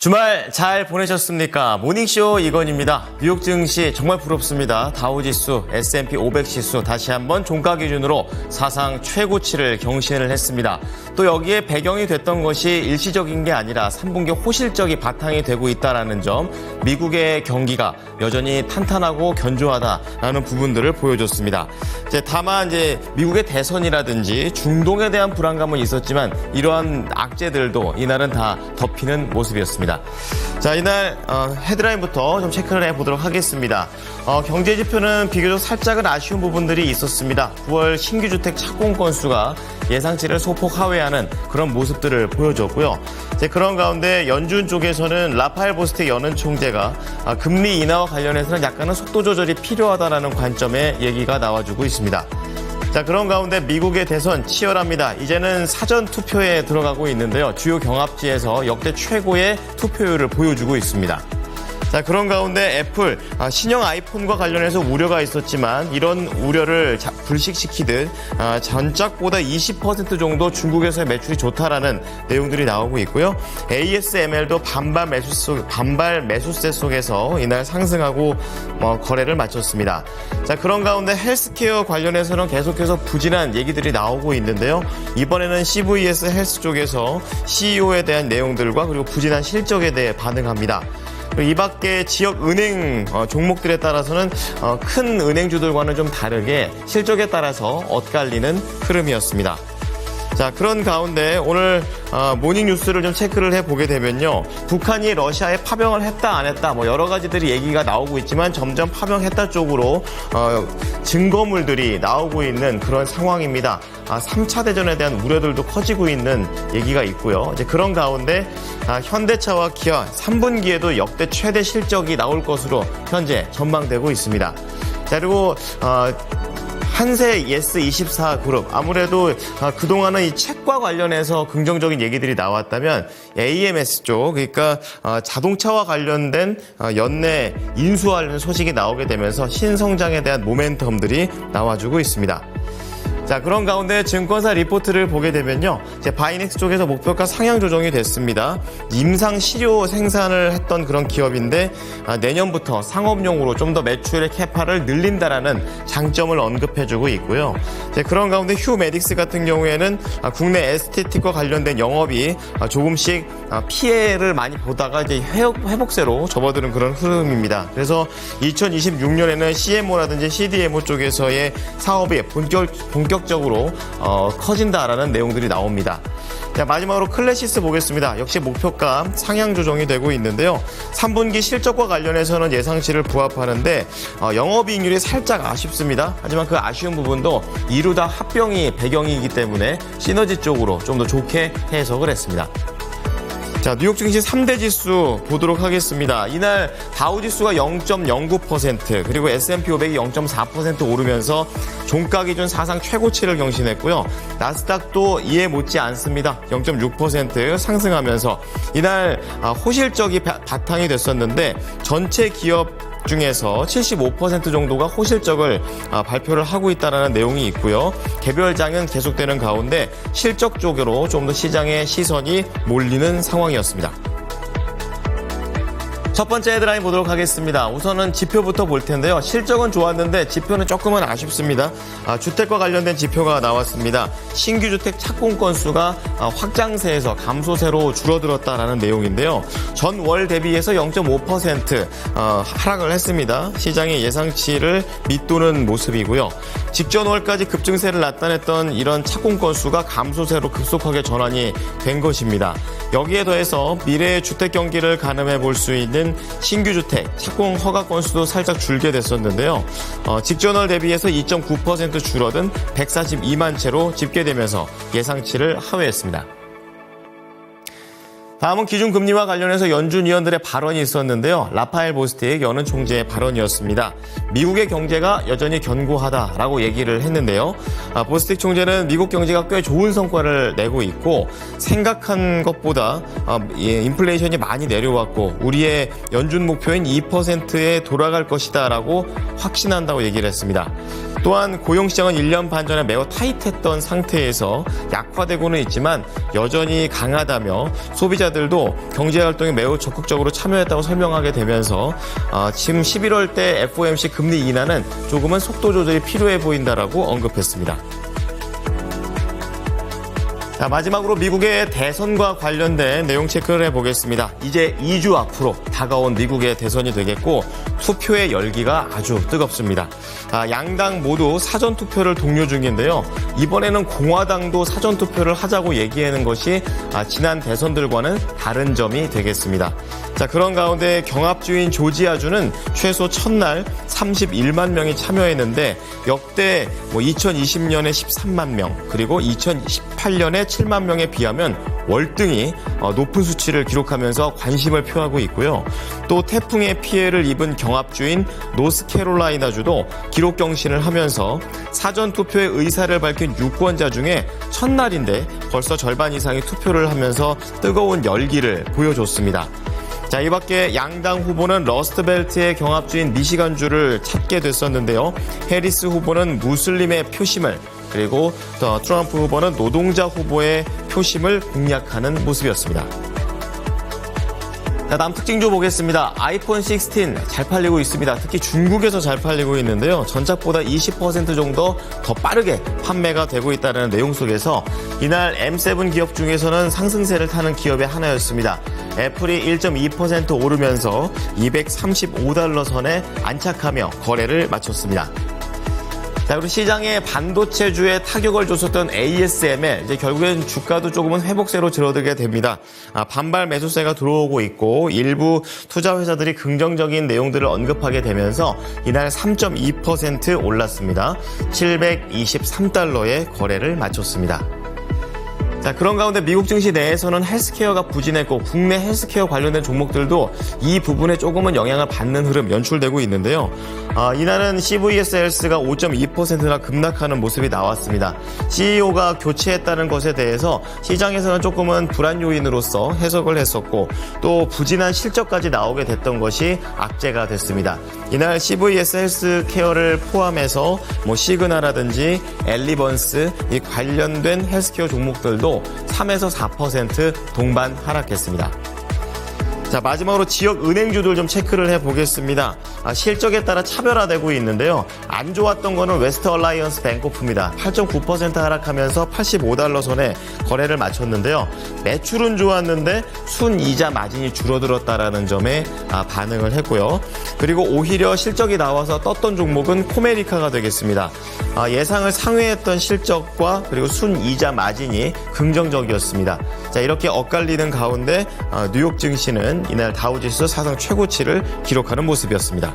주말 잘 보내셨습니까? 모닝쇼 이건입니다. 뉴욕 증시 정말 부럽습니다. 다우지수, S&P 500 지수 다시 한번 종가 기준으로 사상 최고치를 경신을 했습니다. 또 여기에 배경이 됐던 것이 일시적인 게 아니라 3분기 호실적이 바탕이 되고 있다는 점, 미국의 경기가 여전히 탄탄하고 견조하다라는 부분들을 보여줬습니다. 다만 미국의 대선이라든지 중동에 대한 불안감은 있었지만 이러한 악재들도 이날은 다 덮이는 모습이었습니다. 자, 이날 헤드라인부터 좀 체크를 해보도록 하겠습니다. 경제 지표는 비교적 살짝은 아쉬운 부분들이 있었습니다. 9월 신규 주택 착공 건수가 예상치를 소폭 하회하는 그런 모습들을 보여줬고요. 그런 가운데 연준 쪽에서는 라파엘 보스틱 연은 총재가 금리 인하와 관련해서는 약간은 속도 조절이 필요하다는 관점의 얘기가 나와주고 있습니다. 자, 그런 가운데 미국의 대선 치열합니다. 이제는 사전 투표에 들어가고 있는데요. 주요 경합지에서 역대 최고의 투표율을 보여주고 있습니다. 자, 그런 가운데 애플 신형 아이폰과 관련해서 우려가 있었지만 이런 우려를 불식시키듯 전작보다 20% 정도 중국에서의 매출이 좋다라는 내용들이 나오고 있고요. ASML도 반발 매수세 속에서 이날 상승하고 거래를 마쳤습니다. 자, 그런 가운데 헬스케어 관련해서는 계속해서 부진한 얘기들이 나오고 있는데요. 이번에는 CVS 헬스 쪽에서 CEO에 대한 내용들과 그리고 부진한 실적에 대해 반응합니다. 이 밖에 지역 은행 종목들에 따라서는 큰 은행주들과는 좀 다르게 실적에 따라서 엇갈리는 흐름이었습니다. 자, 그런 가운데 오늘 모닝 뉴스를 좀 체크를 해보게 되면요. 북한이 러시아에 파병을 했다 안 했다 여러 가지들이 얘기가 나오고 있지만 점점 파병했다 쪽으로 증거물들이 나오고 있는 그런 상황입니다. 3차 대전에 대한 우려들도 커지고 있는 얘기가 있고요. 이제 그런 가운데 현대차와 기아 3분기에도 역대 최대 실적이 나올 것으로 현재 전망되고 있습니다. 자, 그리고 한세 예스24 그룹, 아무래도 그동안은 이 책과 관련해서 긍정적인 얘기들이 나왔다면 AMS 쪽, 그러니까 자동차와 관련된 연내 인수하려는 소식이 나오게 되면서 신성장에 대한 모멘텀들이 나와주고 있습니다. 자, 그런 가운데 증권사 리포트를 보게 되면요. 바이넥스 쪽에서 목표가 상향 조정이 됐습니다. 임상 시료 생산을 했던 그런 기업인데 내년부터 상업용으로 좀 더 매출의 캐파를 늘린다라는 장점을 언급해주고 있고요. 그런 가운데 휴메딕스 같은 경우에는 국내 에스테틱과 관련된 영업이 조금씩 피해를 많이 보다가 이제 회복세로 접어드는 그런 흐름입니다. 그래서 2026년에는 CMO라든지 CDMO 쪽에서의 사업이 본격적으로 커진다라는 내용들이 나옵니다. 자, 마지막으로 클래시스 보겠습니다. 역시 목표가 상향 조정이 되고 있는데요. 3분기 실적과 관련해서는 예상치를 부합하는데 영업이익률이 살짝 아쉽습니다. 하지만 그 아쉬운 부분도 이루다 합병이 배경이기 때문에 시너지 쪽으로 좀 더 좋게 해석을 했습니다. 자, 뉴욕 증시 3대 지수 보도록 하겠습니다. 이날 다우지수가 0.09%, 그리고 S&P 500이 0.4% 오르면서 종가 기준 사상 최고치를 경신했고요. 나스닥도 이에 못지 않습니다. 0.6% 상승하면서 이날 호실적이 바탕이 됐었는데 전체 기업 중에서 75% 정도가 호실적을 발표를 하고 있다는 내용이 있고요. 개별장은 계속되는 가운데 실적 쪽으로 좀 더 시장의 시선이 몰리는 상황이었습니다. 첫 번째 헤드라인 보도록 하겠습니다. 우선은 지표부터 볼 텐데요. 실적은 좋았는데 지표는 조금은 아쉽습니다. 주택과 관련된 지표가 나왔습니다. 신규 주택 착공 건수가 확장세에서 감소세로 줄어들었다라는 내용인데요. 전월 대비해서 0.5% 하락을 했습니다. 시장의 예상치를 밑도는 모습이고요. 직전 월까지 급증세를 나타냈던 이런 착공 건수가 감소세로 급속하게 전환이 된 것입니다. 여기에 더해서 미래의 주택 경기를 가늠해 볼 수 있는 신규 주택 착공 허가 건수도 살짝 줄게 됐었는데요. 직전월 대비해서 2.9% 줄어든 142만 채로 집계되면서 예상치를 하회했습니다. 다음은 기준금리와 관련해서 연준 위원들의 발언이 있었는데요. 라파엘 보스틱 연은 총재의 발언이었습니다. 미국의 경제가 여전히 견고하다라고 얘기를 했는데요. 보스틱 총재는 미국 경제가 꽤 좋은 성과를 내고 있고 생각한 것보다 인플레이션이 많이 내려왔고 우리의 연준 목표인 2%에 돌아갈 것이다라고 확신한다고 얘기를 했습니다. 또한 고용시장은 1년 반 전에 매우 타이트했던 상태에서 약화되고는 있지만 여전히 강하다며 소비자들 투자자들도 경제활동에 매우 적극적으로 참여했다고 설명하게 되면서 지금 11월 때 FOMC 금리 인하는 조금은 속도 조절이 필요해 보인다라고 언급했습니다. 자, 마지막으로 미국의 대선과 관련된 내용 체크를 해보겠습니다. 이제 2주 앞으로 다가온 미국의 대선이 되겠고 투표의 열기가 아주 뜨겁습니다. 양당 모두 사전투표를 독려 중인데요. 이번에는 공화당도 사전투표를 하자고 얘기하는 것이 지난 대선들과는 다른 점이 되겠습니다. 자, 그런 가운데 경합주인 조지아주는 최소 첫날 31만 명이 참여했는데 역대 2020년에 13만 명 그리고 2018년에 7만 명에 비하면 월등히 높은 수치를 기록하면서 관심을 표하고 있고요. 또 태풍의 피해를 입은 경합주인 노스캐롤라이나주도 기록 경신을 하면서 사전투표의 의사를 밝힌 유권자 중에 첫날인데 벌써 절반 이상이 투표를 하면서 뜨거운 열기를 보여줬습니다. 자, 이 밖에 양당 후보는 러스트벨트의 경합주인 미시간주를 찾게 됐었는데요. 해리스 후보는 무슬림의 표심을 그리고 트럼프 후보는 노동자 후보의 표심을 공략하는 모습이었습니다. 자, 다음 특징주 보겠습니다. 아이폰 16 잘 팔리고 있습니다. 특히 중국에서 잘 팔리고 있는데요. 전작보다 20% 정도 더 빠르게 판매가 되고 있다는 내용 속에서 이날 M7 기업 중에서는 상승세를 타는 기업의 하나였습니다. 애플이 1.2% 오르면서 $235 선에 안착하며 거래를 마쳤습니다. 자, 그리고 시장에 반도체주에 타격을 줬었던 ASML, 이제 결국엔 주가도 조금은 회복세로 줄어들게 됩니다. 반발 매수세가 들어오고 있고 일부 투자 회사들이 긍정적인 내용들을 언급하게 되면서 이날 3.2% 올랐습니다. $723에 거래를 마쳤습니다. 자, 그런 가운데 미국 증시 내에서는 헬스케어가 부진했고 국내 헬스케어 관련된 종목들도 이 부분에 조금은 영향을 받는 흐름 연출되고 있는데요. 이날은 CVS 헬스가 5.2%나 급락하는 모습이 나왔습니다. CEO가 교체했다는 것에 대해서 시장에서는 조금은 불안 요인으로서 해석을 했었고 또 부진한 실적까지 나오게 됐던 것이 악재가 됐습니다. 이날 CVS 헬스케어를 포함해서 시그나라든지 엘리번스 이 관련된 헬스케어 종목들도 3에서 4% 동반 하락했습니다. 자, 마지막으로 지역 은행주들 좀 체크를 해보겠습니다. 실적에 따라 차별화되고 있는데요. 안 좋았던 거는 웨스트 얼라이언스 뱅코프입니다. 8.9% 하락하면서 $85 선에 거래를 마쳤는데요. 매출은 좋았는데 순이자 마진이 줄어들었다라는 점에 반응을 했고요. 그리고 오히려 실적이 나와서 떴던 종목은 코메리카가 되겠습니다. 예상을 상회했던 실적과 그리고 순이자 마진이 긍정적이었습니다. 자, 이렇게 엇갈리는 가운데 뉴욕 증시는 이날 다우지수 사상 최고치를 기록하는 모습이었습니다.